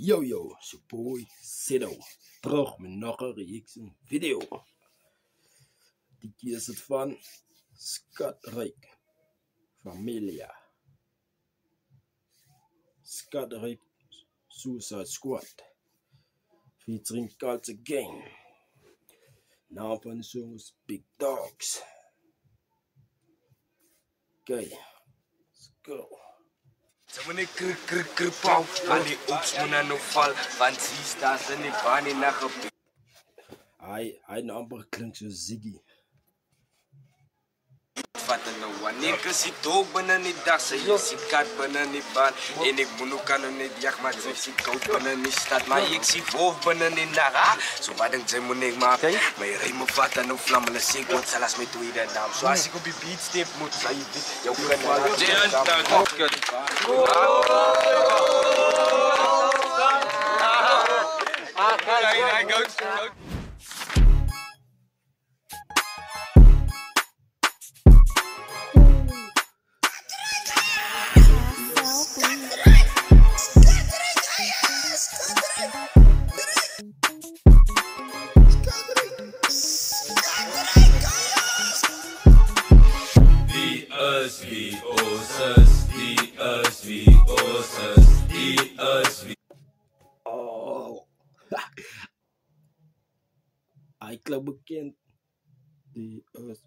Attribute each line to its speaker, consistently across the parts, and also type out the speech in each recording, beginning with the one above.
Speaker 1: Yo, it's your boy Sido, terug met nog een reaction video. Die keer is het van Skatrijk Familia. Skatrijk Suicide Squad featuring Culture Gang. Naam van de song is Big Dogs. Oké, let's go.
Speaker 2: Zaman ni kripau, ani ops muna no val, want sie staat in die baan na gebied.
Speaker 1: Hij amper klinkt zo Ziggy.
Speaker 2: Vat nou wanneer ek si dog binne die dag, sy is die kat binne die baan, en ek moet ook kan net jag maar sy si koud binne die stad, maar ek si wolf binne die nag, so wat dink sy moet ek maak, my rime vat nou vlam, hulle sê God sal as my tweede naam, so as ek op die beat step moet sy jou kan
Speaker 1: Oh, hij klinkt bekend. Die us.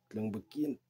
Speaker 1: Klinkt bekend.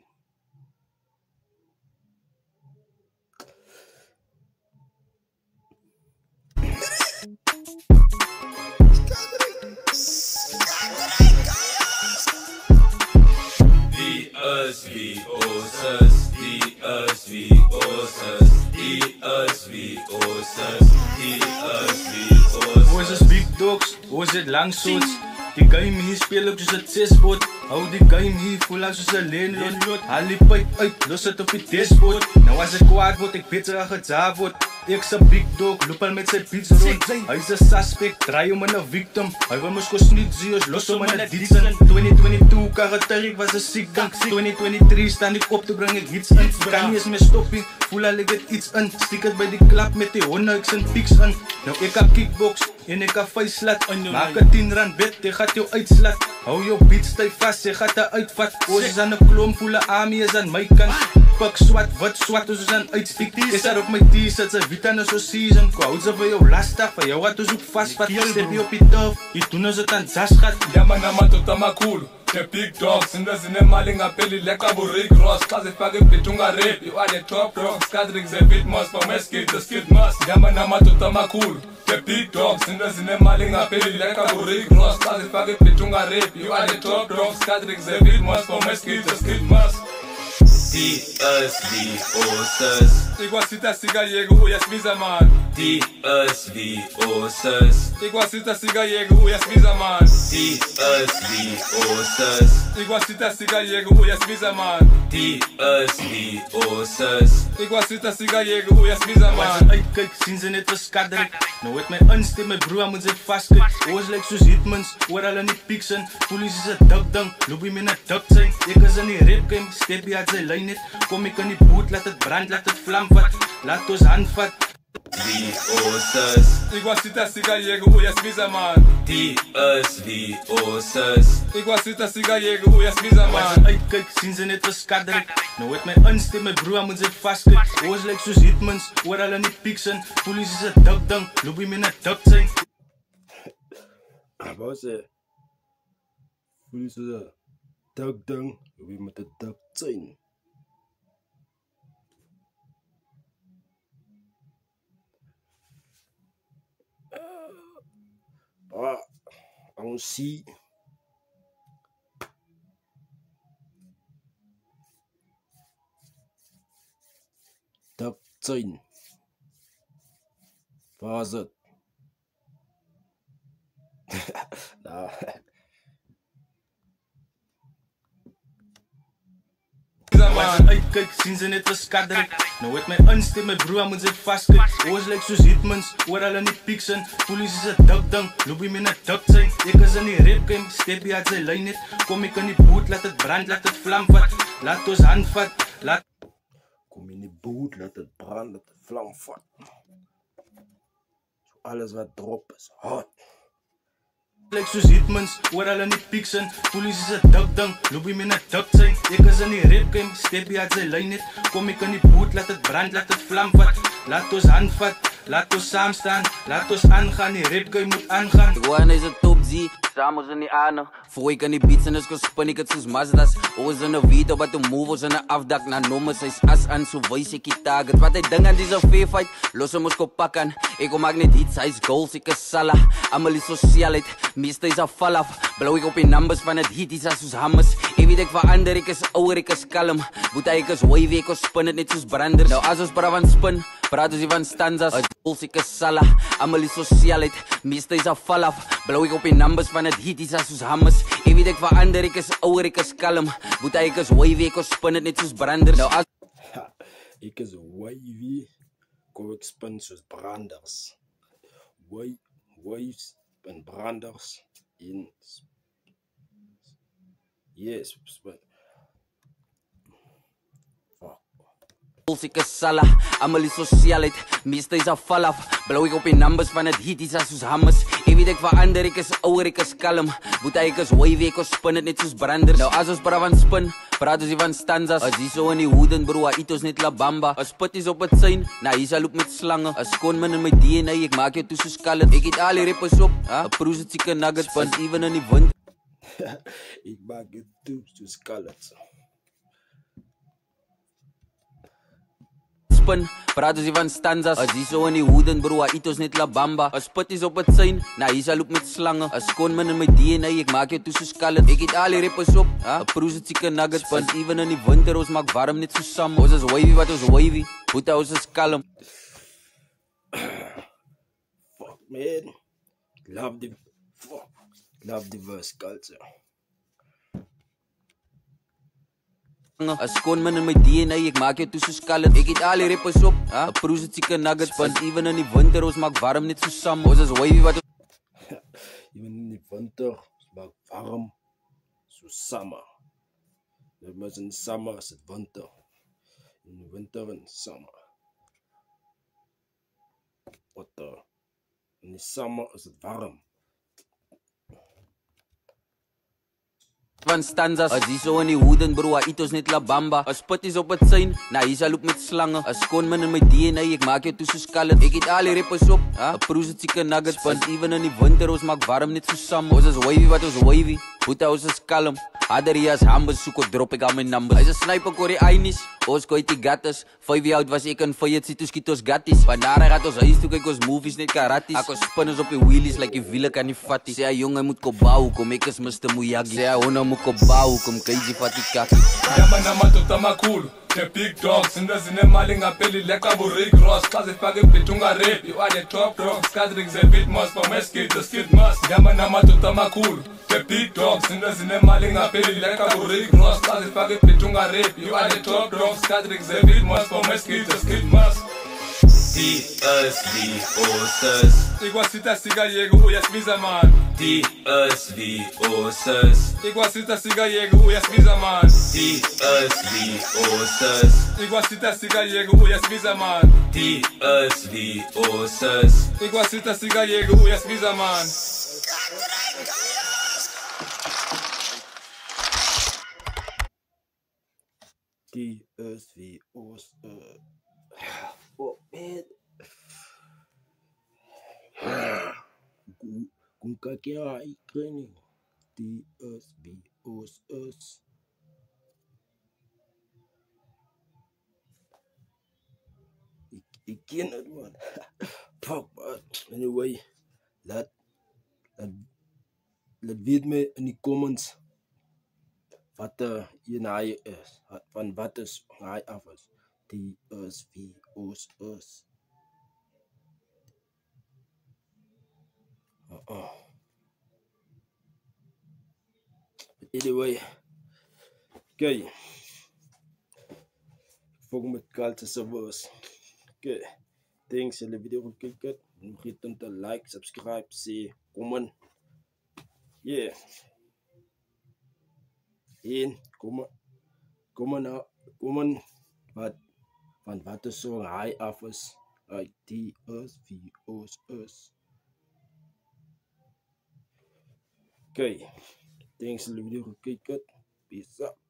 Speaker 3: Hoe is het Big Dogs? Hoe is het Langsoets? Die game hier speel op soos het chessboard. Hou die game hier voel as soos een landlord. Haal die pipe uit, los het op die dashboard. Nou as ek kwaad word, ek beter as gejaag word. Ek se Big Dog, loop al met sy beats rond. Hy is een suspect, draai hom in een victim. Hy wil mos kos niet zeus, los hom in een dietsin. 2022 karakter, ek was een siek dink. 2023 staan ek op te bring ek hits in. Kan nie eens meer stoppie, voel al ek het iets in. Stiek het by die klap met die honde, ek sin pieks in. Nou ek kan kickbox en ek kan vuislat. Maak een 10 rand bed, ek gaat jou uitslat. Hou jou beat stijf vast, ek gaat jou uitvat. Oos is aan die klom, voel een army is aan my kant. Pak swat, wat swat, ons is aan uitstiek. Is daar op my t-shirt, sy vitan is so season. Ko houd sy vir jou lastig, vir jou wat ons ook vastvat. Step jy op die turf, jy doen ons het aan zasgat.
Speaker 4: Yamanama tota makhulu, the big dogs, into zinemali ngapheli leka bu-Rick Ross. Xa zifake ibhit ungarap, you are the top dogs. Skadrik ze-beat must from Westgate, the skid must. Yamanama tota makhulu, the big dogs, into zinemali ngapheli leka bu-Rick Ross. Xa zifake ibhit ungarap, you are the top dogs. Skadrik ze-beat must from Westgate, the skid must.
Speaker 3: Die is wie ons is.
Speaker 4: Ek was sita siga yego uyasibiza man.
Speaker 3: Die is wie ons is.
Speaker 4: Ek was sita siga yego uyasibiza man.
Speaker 3: Die is wie ons is.
Speaker 4: Ek was sita siga yego uyasibiza man.
Speaker 3: Die is wie ons is.
Speaker 4: Ek was sita siga yego uyasibiza
Speaker 3: As
Speaker 4: man.
Speaker 3: ek uitkyk, sien sy net vir Skadrik. Nou het my instem, my broer moet sy vastkyk. Oos lyk soos Hitmans, oral in die pieks in. Polies is een dik ding, loop hy met een dik zijn. Ek is in die rap game, step hy uit sy lijn net. Kom ek in die boot, laat het brand, laat het vlam vat. Laat ons handvat. Wie ons is.
Speaker 4: Ek was sita siga yego uyasibiza man.
Speaker 3: Die is wie ons is.
Speaker 4: Ek was sita siga yego uyasibiza
Speaker 3: As
Speaker 4: man.
Speaker 3: ek uitkyk, sien sy net vir Skadrik. Nou het my instem, my broer moet sy vastkyk. Oos lyk soos Hitmans, oral in die pieks in. Polies is een dik ding, loop hy met een dik zijn.
Speaker 1: Wou sê, voel soos een dik ding, loop jy met een dik zijn. Ons sien dik zijn. Waar is het? Nou,
Speaker 3: As ek uitkyk, sien sy net vir Skadrik. Nou het my instem, my broer moet sy vastkyk. Oos lyk soos Hitmans, oral in die pieks in. Polies is een dik ding, loop hy met een dik zijn. Ek is in die rap game, step hy uit sy lijn net. Kom ek in die boot, laat het brand, laat het vlam vat. Laat ons handvat, laat...
Speaker 1: Kom in die boot, laat het brand, laat het vlam vat. alles wat drop is hot.
Speaker 3: Like soos hitmans, oral in die pieks in. Polies is 'n dik ding, loop jy met 'n dik sein. Ek is in die rap game, step jy uit sy lyn net. Kom ek in die boot, laat dit brand, laat dit vlam vat. Laat ons handvat, laat ons saam staan, laat ons aangaan, die rap game moet aangaan.
Speaker 5: Gewoon is 'n top Z, saam ons in die aarde. Voor ik aan die beats en is kon spin ek het soos Mazdas. Ons in 'n video wat 'n move ons in 'n afdak na nommers, hy's as aan so wys ek die target. Wat hy ding aan diese fair fight, los hom ons kop pak aan. Ek kom maak net hits, hy's goals, ek is sala. Almal is sosiaalheid, meeste is afval af. Blou ek op die numbers van het hit, is as soos hammers. Ek weet ek verander, ek is ouer, ek is kalm. Boet ek is wavy, ek spin het net soos branders. Nou as ons praat van spin, praat ons hier van stanzas. Goals, ek is sala. Almal is sosiaalheid, meeste is afval af. Blou ek op die numbers van het hit, is as soos hammers. Ek weet ek verander, ek is ouer, ek is kalm. Boet ek is wavy, ek spin het net soos branders. Nou as
Speaker 1: ek is wavy, kom ek spin soos branders. Waves en branders in yes, spin.
Speaker 5: Ek is sala, almal is sosiaalheid, meeste is afval af. Blou ek op die numbers van het hit, is as soos hammers. Ek weet ek verander, ek is ouer, ek is kalm. Boet ek is wavy, ek spin het net soos branders. Nou as ons praat van spin, praat ons hier van stanzas. As hier so in die hoeden bro, eet ons net la bamba. As put is op het sein, na hier sal loop met slange. As skoon min in my DNA, ek maak jou toe soos skallet. Ek eet al die rappers op, a proes het chicken nuggets, want even in die wind.
Speaker 1: Ek maak jou toe soos skallet.
Speaker 5: Praat ons hier van stanzas. As hier so in die hoeden bro, eet ons net la bamba. As put is op het sein, na hier sal loop met slange. As skoon min in my DNA, ek maak jou toe soos skallet. Ek eet al die rappers op, a proes het chicken nuggets, want even in die winter, ons maak warm net soos sam. Ons is wavy wat ons wavy, boete ons is kalm.
Speaker 1: Fuck man, love the verse culture.
Speaker 5: As skoon min in my DNA, ek maak jou toe soos skallet. Ek eet al die rappers op, a proes het chicken nuggets, want even in die winter, ons maak warm net soos sam. Ons is wavy wat
Speaker 1: even in die winter, ons maak warm soos summer. Dit is in summer is het winter. In die winter en summer. In die summer is het warm.
Speaker 5: Van stanzas. As hier so in die hoeden bro, eet ons net la bamba. As put is op het sein, na hier sal loop met slange. As skoon min in my DNA, ek maak jou toe soos skallet. Ek eet al die rappers op, a proes het chicken nuggets, want even in die winter, ons maak warm net soos sam. Ons is wavy wat ons wavy, boete ons is kalm. Hadder hier as hambers, soek ek drop ek al my numbers. Hy's 'n sniper oor die einis, ons kooi die gattas. 5 jaar oud was ek in Fayette, toe skiet ons gatties. Vandaar hy gaat ons huis toe, kyk ons movies, net karaties. Ek ons spin ons op die wheelies, like die wiele kan nie vat nie. Sê hy jongen moet kobau, kom ek is Mr. Miyagi. Sê hy hona moet kobau, kom KG vat die kakkie.
Speaker 4: Yama namadoda amakhulu, the big dogs, into zinemali ngapheli leqa bu-Rick Ross. Xa zifake ibhit ungarap, you are the top dogs. Kadrik ze-beat must from Westgate, the skid must. Yama namadoda amakhulu, the big dogs, into zinemali ngapheli leqa bu-Rick Ross. Xa zifake ibhit ungarap, you are the top dogs. Kadrik ze-beat must from Westgate, the skid must.
Speaker 6: DSV Osters.
Speaker 4: Ik was zitten sigayego, hoe je smiza man.
Speaker 6: DSV Osters.
Speaker 4: Ik was zitten sigayego, hoe je smiza man.
Speaker 6: DSV Osters.
Speaker 4: Ik was zitten sigayego, hoe je smiza man.
Speaker 6: DSV Osters.
Speaker 4: Ik was zitten sigayego, hoe je smiza man.
Speaker 1: DSV Osters. Oh man. Kung kakya ikrening DSV Osters. Ik ken het man. Fuck man. Anyway, laat weet me in die comments wat je naai is. Van wat is naai af is. DSV Osters. Anyway, okay. Volg met Culture Servers. Okay. Thanks voor de video gekeken. Don't forget to like, subscribe, say, comment. Yeah. En comment wat is zo high af is. IT is, wie ons is. Okay, thanks for the video. Peace out.